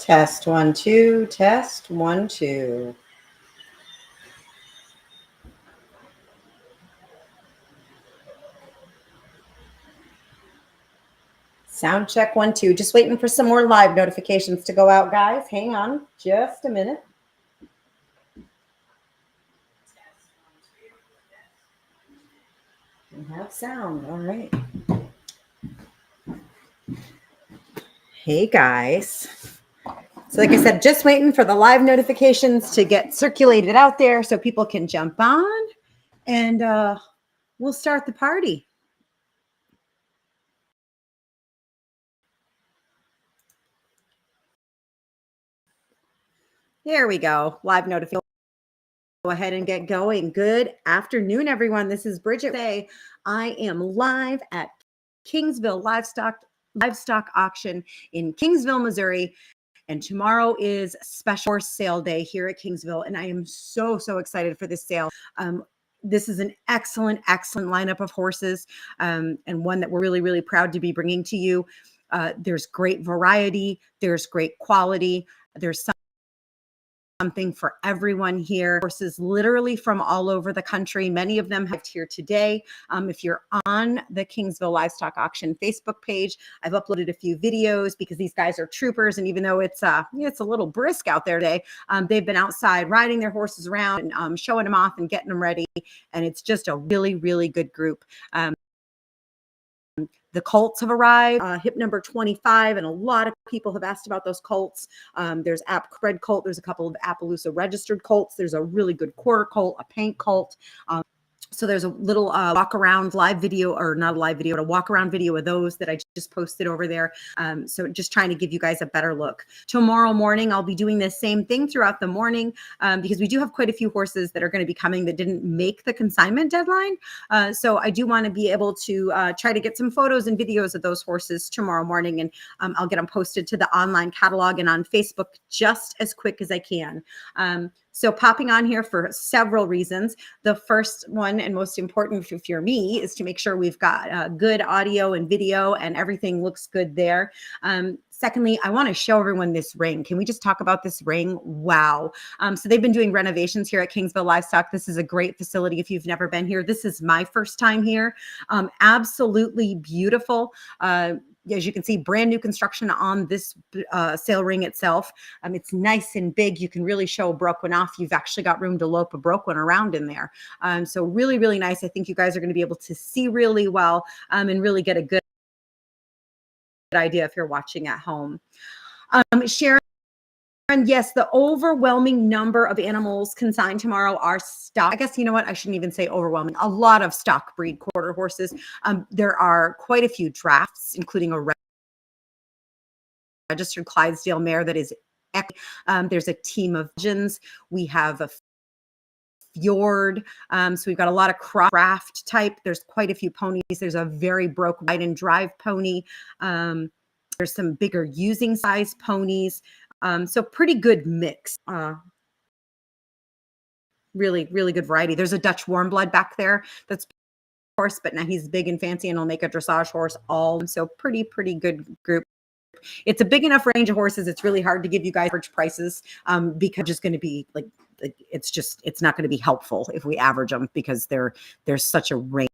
Test 1 2, test 1 2. Sound check 1 2. Just waiting for some more live notifications to go out, guys. Hang on just a minute. We have sound. All right. Hey, guys. So like I said, just waiting for the live notifications to get circulated out there so people can jump on, and we'll start the party. There we go. Live notification. Go ahead and get going. Good afternoon, everyone. This is Bridget. Today, I am live at Kingsville Livestock Auction in Kingsville, Missouri. And tomorrow is special horse sale day here at Kingsville. And I am so excited for this sale. This is an excellent lineup of horses, and one that we're really proud to be bringing to you. There's great variety. There's great quality. There's something for everyone here. Horses literally from all over the country. Many of them have here today. If you're on the Kingsville Livestock Auction Facebook page, I've uploaded a few videos because these guys are troopers. And even though it's a little brisk out there today, they've been outside riding their horses around and showing them off and getting them ready. And it's just a really good group. The colts have arrived, hip number 25, and a lot of people have asked about those colts. There's red colt. There's a couple of Appaloosa registered colts. There's a really good quarter colt, a paint colt. So there's a little walk around live video, or not a live video, but a walk around video of those that I just posted over there. So just trying to give you guys a better look. Tomorrow morning, I'll be doing the same thing throughout the morning because we do have quite a few horses that are going to be coming that didn't make the consignment deadline. So I do want to be able to try to get some photos and videos of those horses tomorrow morning, and I'll get them posted to the online catalog and on Facebook just as quick as I can. So popping on here for several reasons. The first one and most important if you're me is to make sure we've got good audio and video and everything looks good there. Secondly, I want to show everyone this ring. Can we just talk about this ring? Wow. So they've been doing renovations here at Kingsville Livestock. This is a great facility if you've never been here. This is my first time here. Absolutely beautiful. As you can see, brand new construction on this sale ring itself. It's nice and big. You can really show a broke one off. You've actually got room to lope a broke one around in there. So really nice. I think you guys are going to be able to see really well and really get a good idea if you're watching at home. Sharon, yes, the overwhelming number of animals consigned tomorrow are stock. I guess, you know what? I shouldn't even say overwhelming. A lot of stock breed quarter horses. There are quite a few drafts, including a registered Clydesdale mare that is there's a team of gens. We have a Fjord. So we've got a lot of craft type. There's quite a few ponies. There's a very broke ride and drive pony. There's some bigger using size ponies. So pretty good mix. Really good variety. There's a Dutch warm blood back there. That's horse, but now he's big and fancy and will make a dressage horse all. So pretty good group. It's a big enough range of horses. It's really hard to give you guys average prices because it's just going to be like it's not going to be helpful if we average them because there's such a range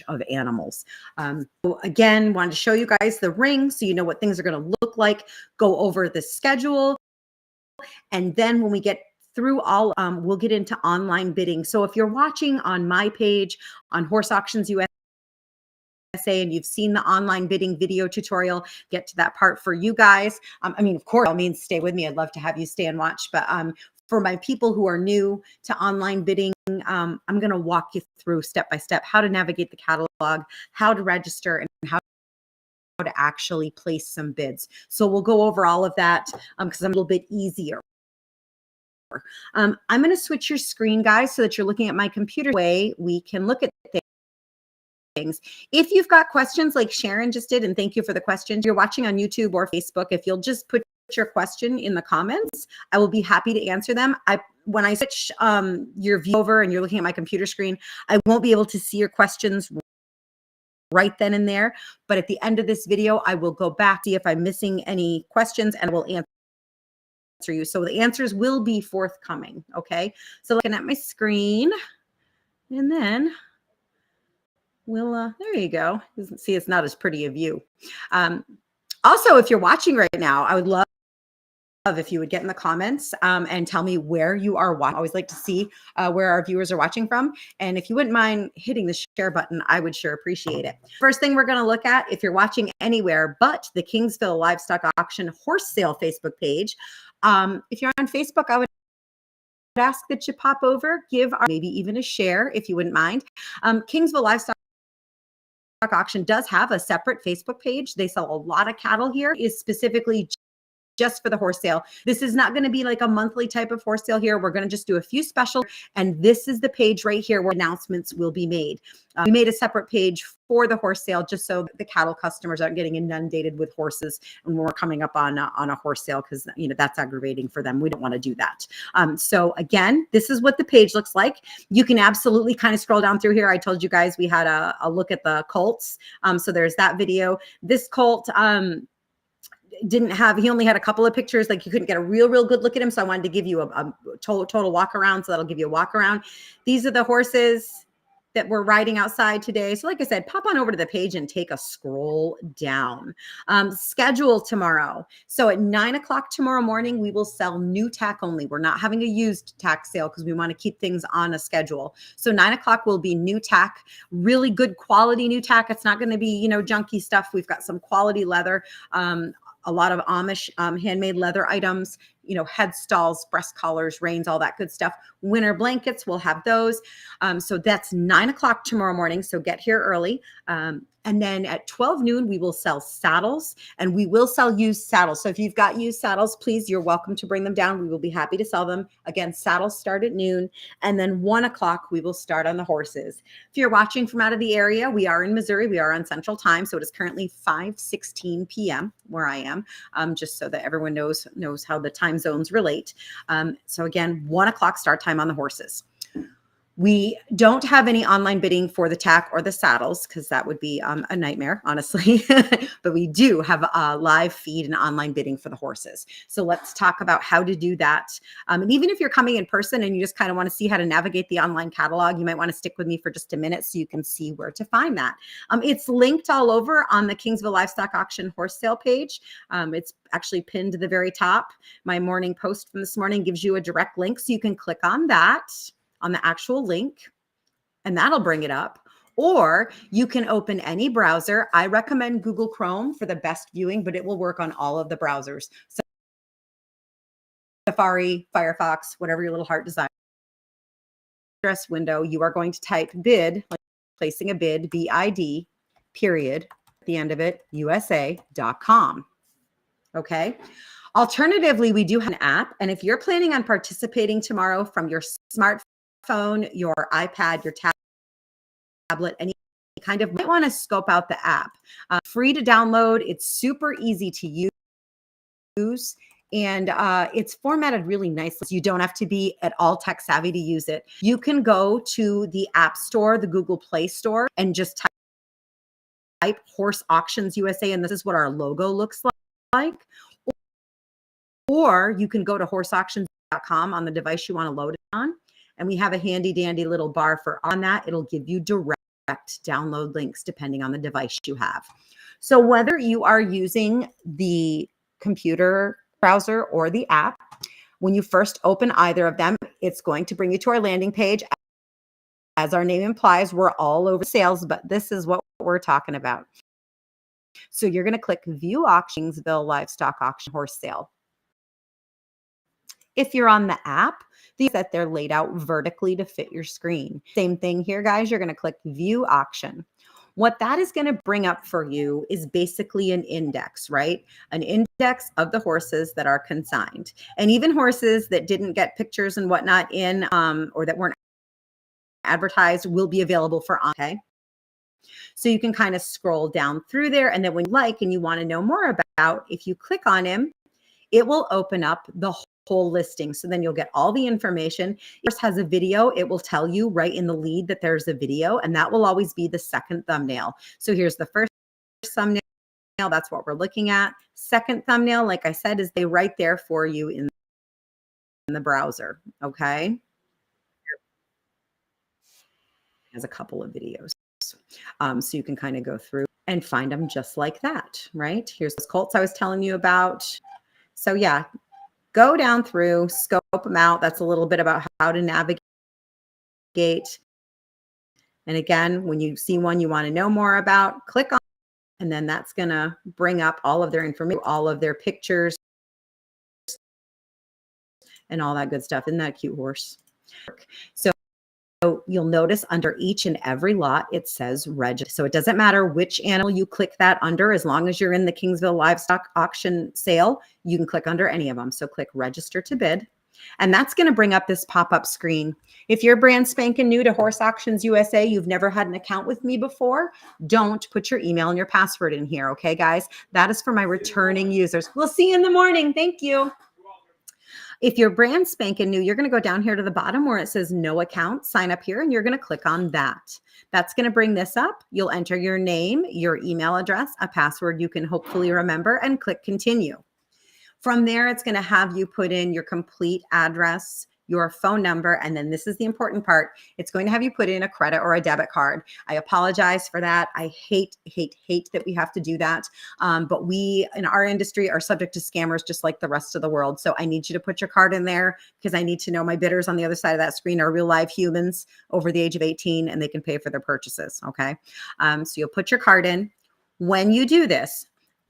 of animals. So again, wanted to show you guys the ring so you know what things are going to look like, go over the schedule. And then when we get through all, we'll get into online bidding. So if you're watching on my page on Horse Auctions USA, and you've seen the online bidding video tutorial, get to that part for you guys. I mean, of course, all means stay with me. I'd love to have you stay and watch, but for my people who are new to online bidding, I'm going to walk you through step by step how to navigate the catalog, how to register, and how to actually place some bids. So we'll go over all of that because I'm a little bit easier. I'm going to switch your screen, guys, so that you're looking at my computer way we can look at things. If you've got questions like Sharon just did, and thank you for the questions, you're watching on YouTube or Facebook, if you'll just put your question in the comments, I will be happy to answer them. When I switch your view over and you're looking at my computer screen, I won't be able to see your questions right then and there. But at the end of this video, I will go back, see if I'm missing any questions, and I will answer you. So the answers will be forthcoming. Okay. So looking at my screen, and then we'll, there you go. See, it's not as pretty a view. Also, if you're watching right now, I would love if you would get in the comments and tell me where you are watching. I always like to see where our viewers are watching from. And if you wouldn't mind hitting the share button, I would sure appreciate it. First thing we're going to look at, if you're watching anywhere but the Kingsville Livestock Auction Horse Sale Facebook page, if you're on Facebook, I would ask that you pop over, give maybe even a share if you wouldn't mind. Kingsville Livestock Auction does have a separate Facebook page. They sell a lot of cattle here. Is specifically just for the horse sale. This is not going to be like a monthly type of horse sale here. We're going to just do a few special, and this is the page right here where announcements will be made. We made a separate page for the horse sale just so the cattle customers aren't getting inundated with horses and we're coming up on a horse sale, because that's aggravating for them. We don't want to do that. So again, this is what the page looks like. You can absolutely kind of scroll down through here. I told you guys we had a look at the colts. So there's that video. This colt, he only had a couple of pictures, like you couldn't get a real good look at him. So I wanted to give you a total walk around. So that'll give you a walk around. These are the horses that we're riding outside today. So like I said, pop on over to the page and take a scroll down. Schedule tomorrow. So at 9 o'clock tomorrow morning, we will sell new tack only. We're not having a used tack sale because we want to keep things on a schedule. So 9 o'clock will be new tack, really good quality new tack. It's not going to be, junky stuff. We've got some quality leather. A lot of Amish handmade leather items, head stalls, breast collars, reins, all that good stuff. Winter blankets, we'll have those. So that's 9 o'clock tomorrow morning. So get here early. And then at 12 noon, we will sell saddles, and we will sell used saddles. So if you've got used saddles, please, you're welcome to bring them down. We will be happy to sell them. Again, saddles start at noon, and then 1 o'clock, we will start on the horses. If you're watching from out of the area, we are in Missouri. We are on Central Time. So it is currently 5:16 p.m. where I am, just so that everyone knows how the time zones relate. So again, 1 o'clock start time on the horses. We don't have any online bidding for the tack or the saddles because that would be a nightmare, honestly. But we do have a live feed and online bidding for the horses. So let's talk about how to do that. And even if you're coming in person and you just kind of want to see how to navigate the online catalog, you might want to stick with me for just a minute so you can see where to find that. It's linked all over on the Kingsville Livestock Auction horse sale page. It's actually pinned to the very top. My morning post from this morning gives you a direct link, so you can click on that, on the actual link, and that'll bring it up. Or you can open any browser. I recommend Google Chrome for the best viewing, but it will work on all of the browsers. So Safari, Firefox, whatever your little heart desires. Address window, you are going to type bid, like placing a bid, BID, period, at the end of it, USA.com. Okay. Alternatively, we do have an app. And if you're planning on participating tomorrow from your smartphone, your iPad, your tablet, any kind of, might want to scope out the app. Free to download. It's super easy to use. And it's formatted really nicely. You don't have to be at all tech savvy to use it. You can go to the App Store, the Google Play Store, and just type Horse Auctions USA, and this is what our logo looks like. Or you can go to horseauctions.com on the device you want to load it on. And we have a handy dandy little bar on that. It'll give you direct download links depending on the device you have. So whether you are using the computer browser or the app, when you first open either of them, it's going to bring you to our landing page. As our name implies, we're all over sales, but this is what we're talking about. So you're going to click View Kingsville Livestock Auction Horse Sale. If you're on the app, that they're laid out vertically to fit your screen. Same thing here, guys. You're going to click View Auction. What that is going to bring up for you is basically an index, right? An index of the horses that are consigned. And even horses that didn't get pictures and whatnot in, or that weren't advertised, will be available for on. Okay. So you can kind of scroll down through there. And then when you like and you want to know more about, if you click on him, it will open up the whole listing. So then you'll get all the information. If it has a video, it will tell you right in the lead that there's a video, and that will always be the second thumbnail. So here's the first thumbnail. That's what we're looking at. Second thumbnail, like I said, is they right there for you in the browser. Okay. Has a couple of videos. So you can kind of go through and find them just like that, right? Here's those colts I was telling you about. So yeah, go down through, scope them out. That's a little bit about how to navigate. And again, when you see one you want to know more about, click on, and then that's going to bring up all of their information, all of their pictures, and all that good stuff. Isn't that a cute horse? So you'll notice under each and every lot, it says register. So it doesn't matter which animal you click that under, as long as you're in the Kingsville Livestock Auction sale, you can click under any of them. So click register to bid. And that's going to bring up this pop-up screen. If you're brand spanking new to Horse Auctions USA, you've never had an account with me before, don't put your email and your password in here. Okay, guys? That is for my returning users. We'll see you in the morning. Thank you. If you're brand spanking new, you're going to go down here to the bottom where it says no account, sign up here, and you're going to click on that. That's going to bring this up. You'll enter your name, your email address, a password you can hopefully remember, and click continue. From there, it's going to have you put in your complete address, your phone number, and then this is the important part. It's going to have you put in a credit or a debit card. I apologize for that. I hate that we have to do that. But we, in our industry, are subject to scammers just like the rest of the world. So I need you to put your card in there because I need to know my bidders on the other side of that screen are real live humans over the age of 18 and they can pay for their purchases. Okay. So you'll put your card in. When you do this,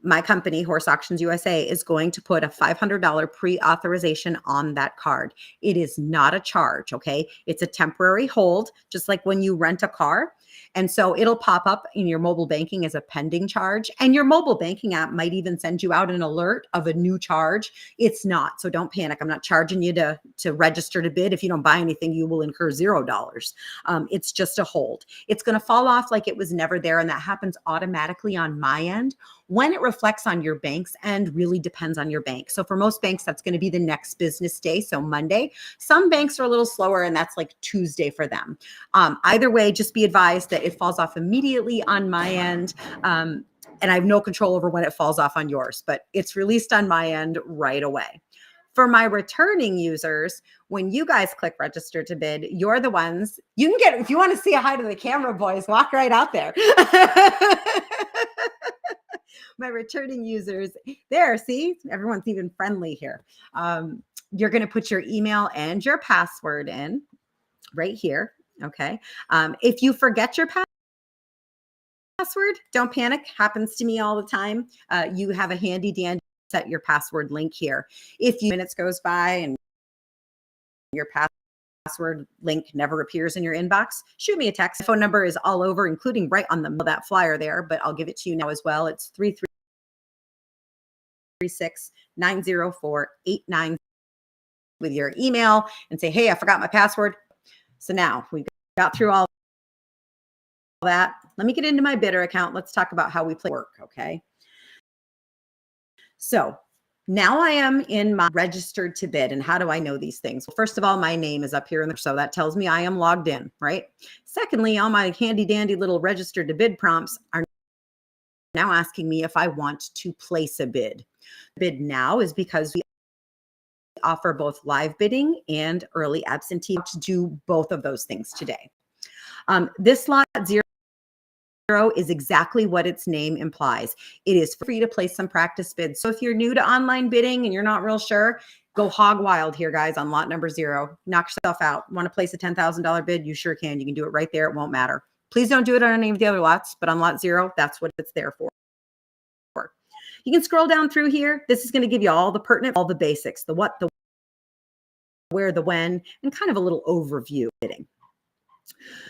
my company, Horse Auctions USA, is going to put a $500 pre-authorization on that card. It is not a charge, okay? It's a temporary hold, just like when you rent a car. And so it'll pop up in your mobile banking as a pending charge. And your mobile banking app might even send you out an alert of a new charge. It's not, so don't panic. I'm not charging you to register to bid. If you don't buy anything, you will incur $0. It's just a hold. It's going to fall off like it was never there, and that happens automatically on my end. When it reflects on your bank's end really depends on your bank. So for most banks, that's going to be the next business day, so Monday. Some banks are a little slower, and that's like Tuesday for them. Either way, just be advised that it falls off immediately on my end. And I have no control over when it falls off on yours, but it's released on my end right away. For my returning users, when you guys click register to bid, you're the ones you can get. If you want to see a hi to the camera, boys, walk right out there. My returning users there, see, everyone's even friendly here. You're going to put your email and your password in right here. Okay. If you forget your password, don't panic. Happens to me all the time. You have a handy dandy set your password link here. If minutes goes by and your password link never appears in your inbox, shoot me a text. The phone number is all over, including right on that flyer there, but I'll give it to you now as well. It's 336-904-89 with your email and say, hey, I forgot my password. So now we got through all that. Let me get into my bidder account. Let's talk about how we play work. Okay. So now I am in my registered to bid. And how do I know these things? Well, first of all, my name is up here. So that tells me I am logged in, right? Secondly, all my handy dandy little registered to bid prompts are now asking me if I want to place a bid. Bid now is because we offer both live bidding and early absentee to do both of those things today. This lot 0 is exactly what its name implies. It is for you to place some practice bids. So if you're new to online bidding and you're not real sure, go hog wild here, guys, on lot number 0. Knock yourself out. Want to place a $10,000 bid? You sure can. You can do it right there. It won't matter. Please don't do it on any of the other lots, but on lot 0, that's what it's there for. You can scroll down through here. This is going to give you all the pertinent, all the basics, the what, the where, the when, and kind of a little overview of bidding.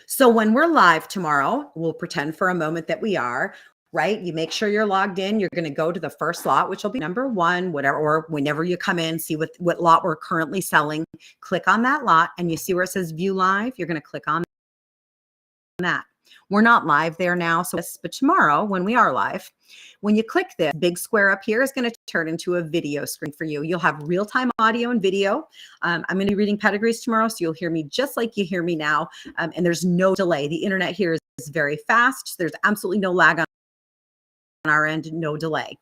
So when we're live tomorrow, we'll pretend for a moment that we are, right? You make sure you're logged in. You're going to go to the first lot, which will be number 1, whatever, or whenever you come in, see what lot we're currently selling. Click on that lot and you see where it says view live. You're going to click on that. We're not live there now, but tomorrow when we are live, when you click this big square up here is going to turn into a video screen for you. You'll have real-time audio and video. I'm going to be reading pedigrees tomorrow, so you'll hear me just like you hear me now, and there's no delay. The internet here is very fast. There's absolutely no lag on our end, no delay.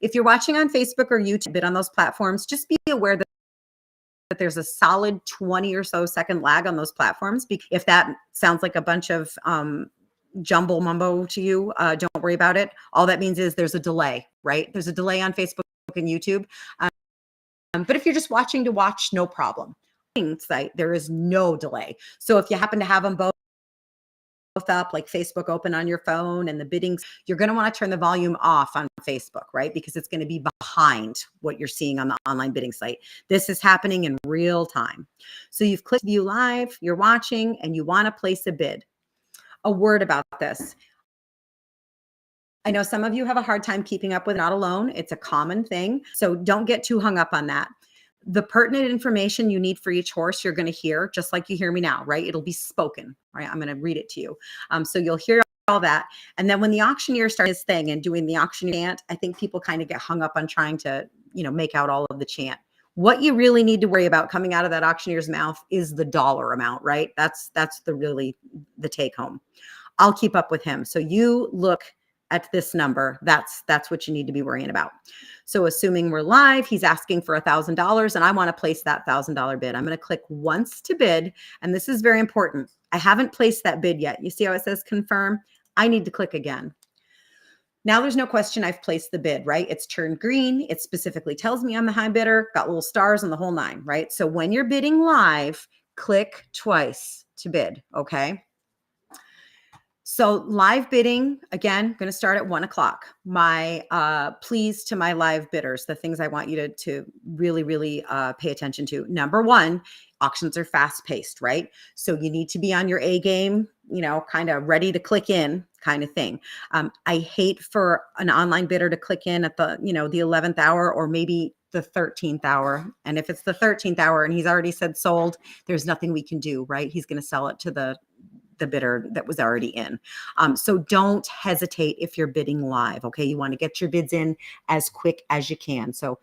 If you're watching on Facebook or YouTube, bid on those platforms, just be aware that there's a solid 20 or so second lag on those platforms. If that sounds like a bunch of jumble mumbo to you, don't worry about it. All that means is there's a delay, right? There's a delay on Facebook and YouTube. But if you're just watching to watch, no problem. Site, there is no delay. So if you happen to have them both up, like Facebook open on your phone and the biddings, you're going to want to turn the volume off on Facebook, right? Because it's going to be behind what you're seeing on the online bidding site. This is happening in real time. So you've clicked view live, you're watching, and you want to place a bid. A word about this. I know some of you have a hard time keeping up with it, not alone. It's a common thing. So don't get too hung up on that. The pertinent information you need for each horse, you're going to hear just like you hear me now, right? It'll be spoken, right? I'm going to read it to you. So you'll hear all that. And then when the auctioneer starts his thing and doing the auctioneer chant, I think people kind of get hung up on trying to, make out all of the chant. What you really need to worry about coming out of that auctioneer's mouth is the dollar amount, right? That's the take home. I'll keep up with him. So you look at this number. That's what you need to be worrying about. So assuming we're live, he's asking for $1,000 and I want to place that $1,000 bid. I'm going to click once to bid. And this is very important. I haven't placed that bid yet. You see how it says confirm? I need to click again. Now there's no question I've placed the bid, right? It's turned green. It specifically tells me I'm the high bidder, got little stars on the whole nine, right? So when you're bidding live, click twice to bid, okay? So live bidding, again, going to start at 1 o'clock. My pleas to my live bidders, the things I want you to really, really pay attention to. Number one, auctions are fast paced, right? So you need to be on your A game, kind of ready to click in kind of thing. I hate for an online bidder to click in at the 11th hour or maybe the 13th hour. And if it's the 13th hour and he's already said sold, there's nothing we can do, right? He's going to sell it to the bidder that was already in. So don't hesitate if you're bidding live. Okay. You want to get your bids in as quick as you can. So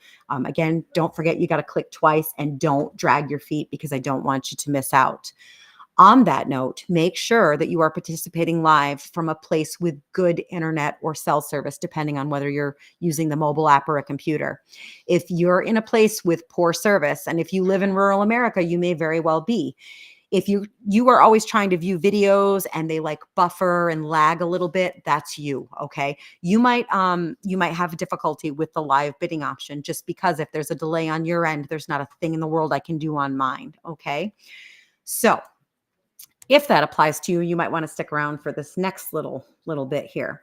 again, don't forget, you got to click twice and don't drag your feet because I don't want you to miss out. On that note, make sure that you are participating live from a place with good internet or cell service, depending on whether you're using the mobile app or a computer. If you're in a place with poor service, and if you live in rural America, you may very well be. If you are always trying to view videos and they like buffer and lag a little bit, that's you, okay? You might have difficulty with the live bidding option just because if there's a delay on your end, there's not a thing in the world I can do on mine, okay? So if that applies to you, you might want to stick around for this next little bit here.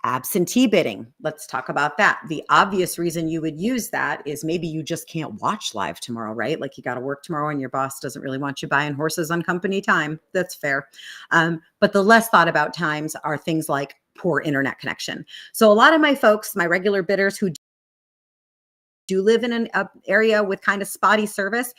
Absentee bidding. Let's talk about that. The obvious reason you would use that is maybe you just can't watch live tomorrow, right? Like you got to work tomorrow and your boss doesn't really want you buying horses on company time. That's fair. But the less thought about times are things like poor internet connection. So a lot of my folks, my regular bidders who do live in an area with kind of spotty service,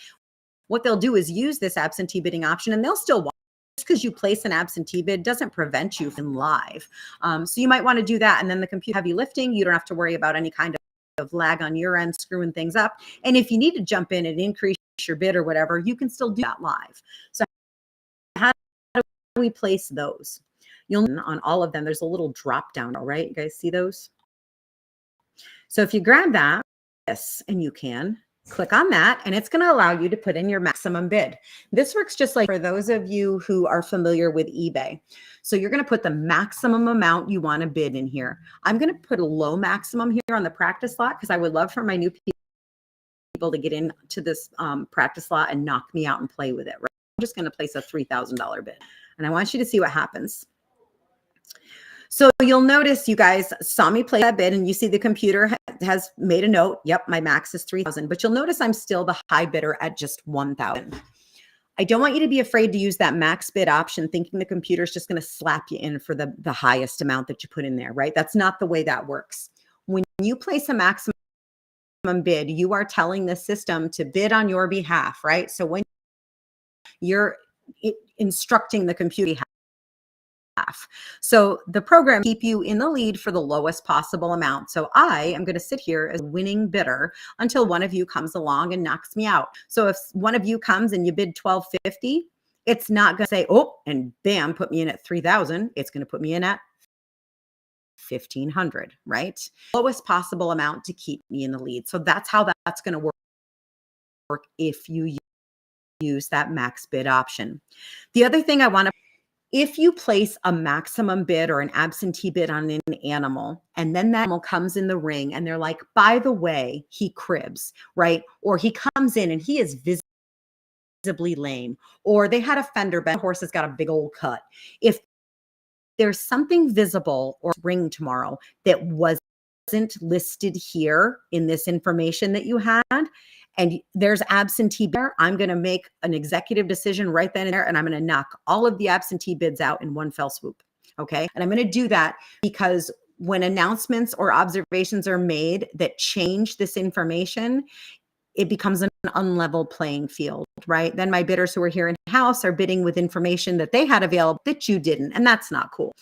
what they'll do is use this absentee bidding option and they'll still watch. Just because you place an absentee bid doesn't prevent you from live. So you might want to do that. And then the computer heavy lifting, you don't have to worry about any kind of lag on your end, screwing things up. And if you need to jump in and increase your bid or whatever, you can still do that live. So how do we place those? You'll on all of them, there's a little drop down, all right? You guys see those? So if you grab that, yes, and you can click on that and it's going to allow you to put in your maximum bid. This works just like for those of you who are familiar with eBay. So you're going to put the maximum amount you want to bid in here. I'm going to put a low maximum here on the practice lot because I would love for my new people to get into this practice lot and knock me out and play with it. Right? I'm just going to place a $3,000 bid and I want you to see what happens. So you'll notice you guys saw me play that bid and you see the computer has made a note. Yep, my max is 3,000, but you'll notice I'm still the high bidder at just 1,000. I don't want you to be afraid to use that max bid option thinking the computer is just going to slap you in for the highest amount that you put in there, right? That's not the way that works. When you place a maximum bid, you are telling the system to bid on your behalf, right? So when you're instructing the computer So the program keep you in the lead for the lowest possible amount. So I am going to sit here as a winning bidder until one of you comes along and knocks me out. So if one of you comes and you bid 1250, it's not going to say, oh, and bam, put me in at 3,000. It's going to put me in at 1,500, right? Lowest possible amount to keep me in the lead. So that's how that's going to work if you use that max bid option. The other thing I want to, if you place a maximum bid or an absentee bid on an animal, and then that animal comes in the ring and they're like, by the way, he cribs, right? Or he comes in and he is visibly lame, or they had a fender bend, the horse has got a big old cut. If there's something visible or ring tomorrow that wasn't listed here in this information that you had, and there's absentee bidder, I'm going to make an executive decision right then and there, and I'm going to knock all of the absentee bids out in one fell swoop. Okay. And I'm going to do that because when announcements or observations are made that change this information, it becomes an unlevel playing field, right? Then my bidders who are here in house are bidding with information that they had available that you didn't, and that's not cool.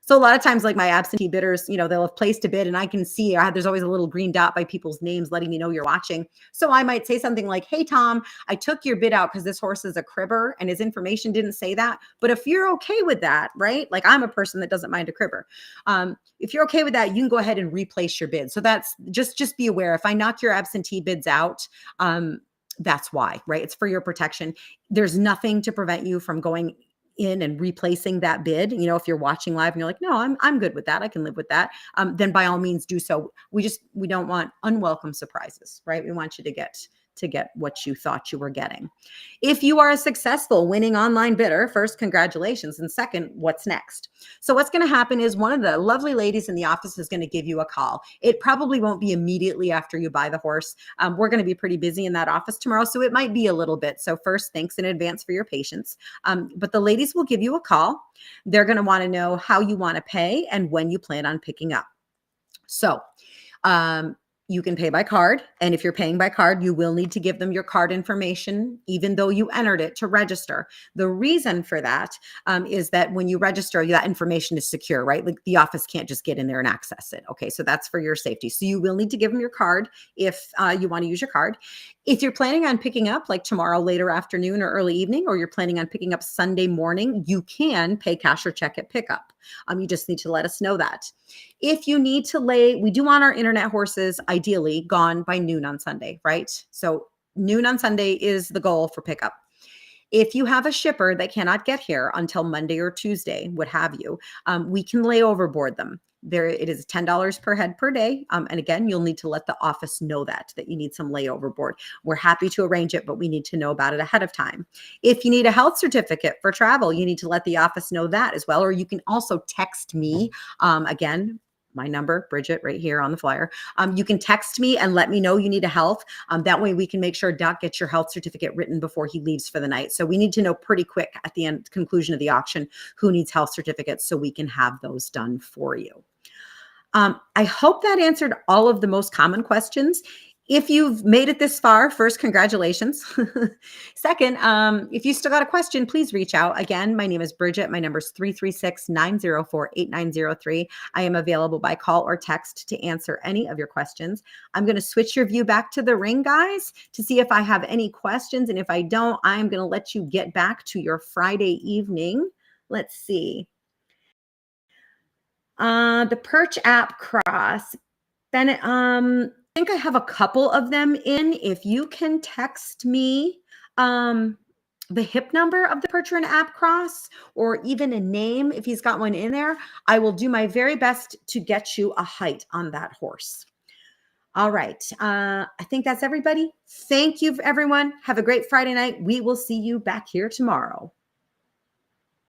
So a lot of times, like my absentee bidders, they'll have placed a bid and I can see there's always a little green dot by people's names letting me know you're watching. So I might say something like, hey, Tom, I took your bid out because this horse is a cribber and his information didn't say that. But if you're okay with that, right? Like I'm a person that doesn't mind a cribber. If you're okay with that, you can go ahead and replace your bid. So that's just be aware. If I knock your absentee bids out, that's why, right? It's for your protection. There's nothing to prevent you from going in and replacing that bid. If you're watching live and you're like, no, I'm good with that, I can live with that, then by all means do so. We don't want unwelcome surprises, right? We want you to get what you thought you were getting. If you are a successful winning online bidder, first, congratulations. And second, what's next? So what's going to happen is one of the lovely ladies in the office is going to give you a call. It probably won't be immediately after you buy the horse. We're going to be pretty busy in that office tomorrow, so it might be a little bit. So first, thanks in advance for your patience. But the ladies will give you a call. They're going to want to know how you want to pay and when you plan on picking up. So, you can pay by card. And if you're paying by card, you will need to give them your card information, even though you entered it to register. The reason for that is that when you register, that information is secure, right? Like the office can't just get in there and access it. Okay, so that's for your safety. So you will need to give them your card if you want to use your card. If you're planning on picking up like tomorrow, later afternoon or early evening, or you're planning on picking up Sunday morning, you can pay cash or check at pickup. You just need to let us know that. If you need to we do want our internet horses ideally gone by noon on Sunday, right? So noon on Sunday is the goal for pickup. If you have a shipper that cannot get here until Monday or Tuesday, what have you, we can lay overboard them. It is $10 per head per day. And again, you'll need to let the office know that you need some layover board. We're happy to arrange it, but we need to know about it ahead of time. If you need a health certificate for travel, you need to let the office know that as well. Or you can also text me. Again, my number, Bridget, right here on the flyer. You can text me and let me know you need a health. That way we can make sure Doc gets your health certificate written before he leaves for the night. So we need to know pretty quick at the conclusion of the auction who needs health certificates so we can have those done for you. I hope that answered all of the most common questions. If you've made it this far, first, congratulations. Second, if you still got a question, please reach out. Again, my name is Bridget. My number is 336-904-8903. I am available by call or text to answer any of your questions. I'm going to switch your view back to the ring, guys, to see if I have any questions. And if I don't, I'm going to let you get back to your Friday evening. Let's see. The Perch app cross. Bennett, I think I have a couple of them in. If you can text me the hip number of the Percher and app cross, or even a name if he's got one in there, I will do my very best to get you a height on that horse. All right. I think that's everybody. Thank you, everyone. Have a great Friday night. We will see you back here tomorrow.